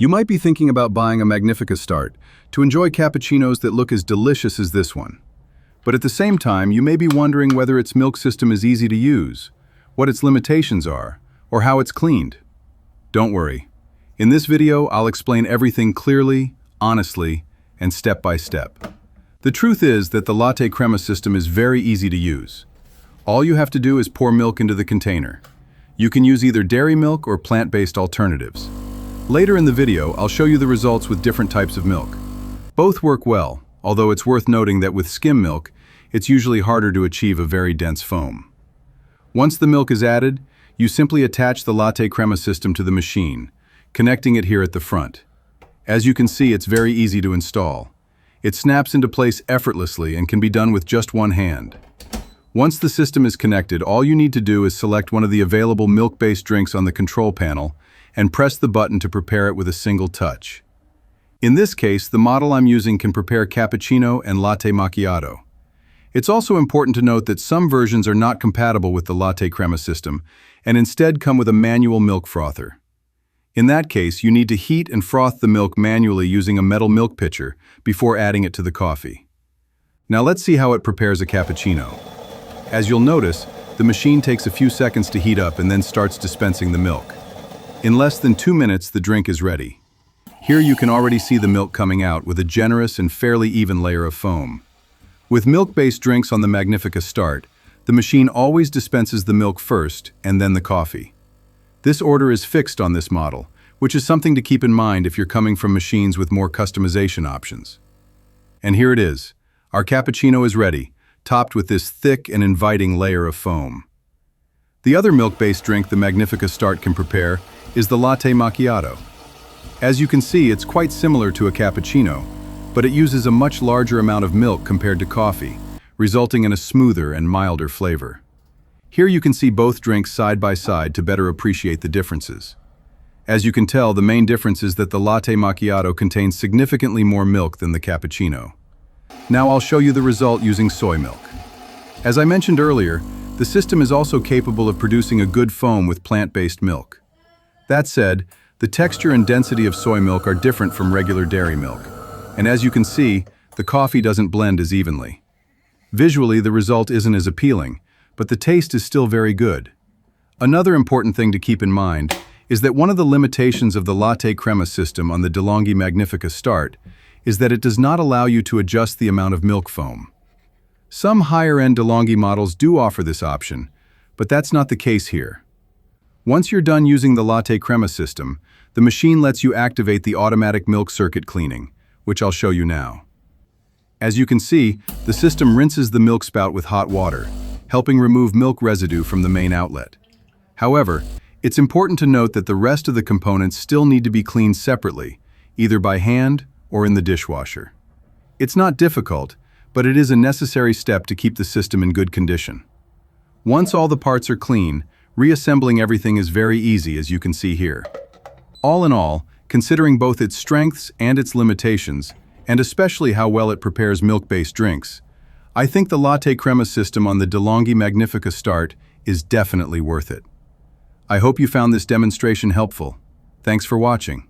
You might be thinking about buying a Magnifica Start to enjoy cappuccinos that look as delicious as this one. But at the same time, you may be wondering whether its milk system is easy to use, what its limitations are, or how it's cleaned. Don't worry. In this video, I'll explain everything clearly, honestly, and step by step. The truth is that the LatteCrema system is very easy to use. All you have to do is pour milk into the container. You can use either dairy milk or plant-based alternatives. Later in the video, I'll show you the results with different types of milk. Both work well, although it's worth noting that with skim milk, it's usually harder to achieve a very dense foam. Once the milk is added, you simply attach the LatteCrema system to the machine, connecting it here at the front. As you can see, it's very easy to install. It snaps into place effortlessly and can be done with just one hand. Once the system is connected, all you need to do is select one of the available milk-based drinks on the control panel and press the button to prepare it with a single touch. In this case, the model I'm using can prepare Cappuccino and Latte Macchiato. It's also important to note that some versions are not compatible with the LatteCrema system and instead come with a manual milk frother. In that case, you need to heat and froth the milk manually using a metal milk pitcher before adding it to the coffee. Now let's see how it prepares a cappuccino. As you'll notice, the machine takes a few seconds to heat up and then starts dispensing the milk. In less than 2 minutes, the drink is ready. Here you can already see the milk coming out with a generous and fairly even layer of foam. With milk-based drinks on the Magnifica Start, the machine always dispenses the milk first and then the coffee. This order is fixed on this model, which is something to keep in mind if you're coming from machines with more customization options. And here it is. Our cappuccino is ready, topped with this thick and inviting layer of foam. The other milk-based drink the Magnifica Start can prepare is the Latte Macchiato. As you can see, it's quite similar to a cappuccino, but it uses a much larger amount of milk compared to coffee, resulting in a smoother and milder flavor. Here you can see both drinks side by side to better appreciate the differences. As you can tell, the main difference is that the Latte Macchiato contains significantly more milk than the cappuccino. Now I'll show you the result using soy milk. As I mentioned earlier, the system is also capable of producing a good foam with plant-based milk. That said, the texture and density of soy milk are different from regular dairy milk, and as you can see, the coffee doesn't blend as evenly. Visually, the result isn't as appealing, but the taste is still very good. Another important thing to keep in mind is that one of the limitations of the LatteCrema system on the De'Longhi Magnifica Start is that it does not allow you to adjust the amount of milk foam. Some higher-end De'Longhi models do offer this option, but that's not the case here. Once you're done using the LatteCrema system, the machine lets you activate the automatic milk circuit cleaning, which I'll show you now. As you can see, the system rinses the milk spout with hot water, helping remove milk residue from the main outlet. However, it's important to note that the rest of the components still need to be cleaned separately, either by hand or in the dishwasher. It's not difficult, but it is a necessary step to keep the system in good condition. Once all the parts are clean, reassembling everything is very easy, as you can see here. All in all, considering both its strengths and its limitations, and especially how well it prepares milk-based drinks, I think the LatteCrema system on the De'Longhi Magnifica Start is definitely worth it. I hope you found this demonstration helpful. Thanks for watching.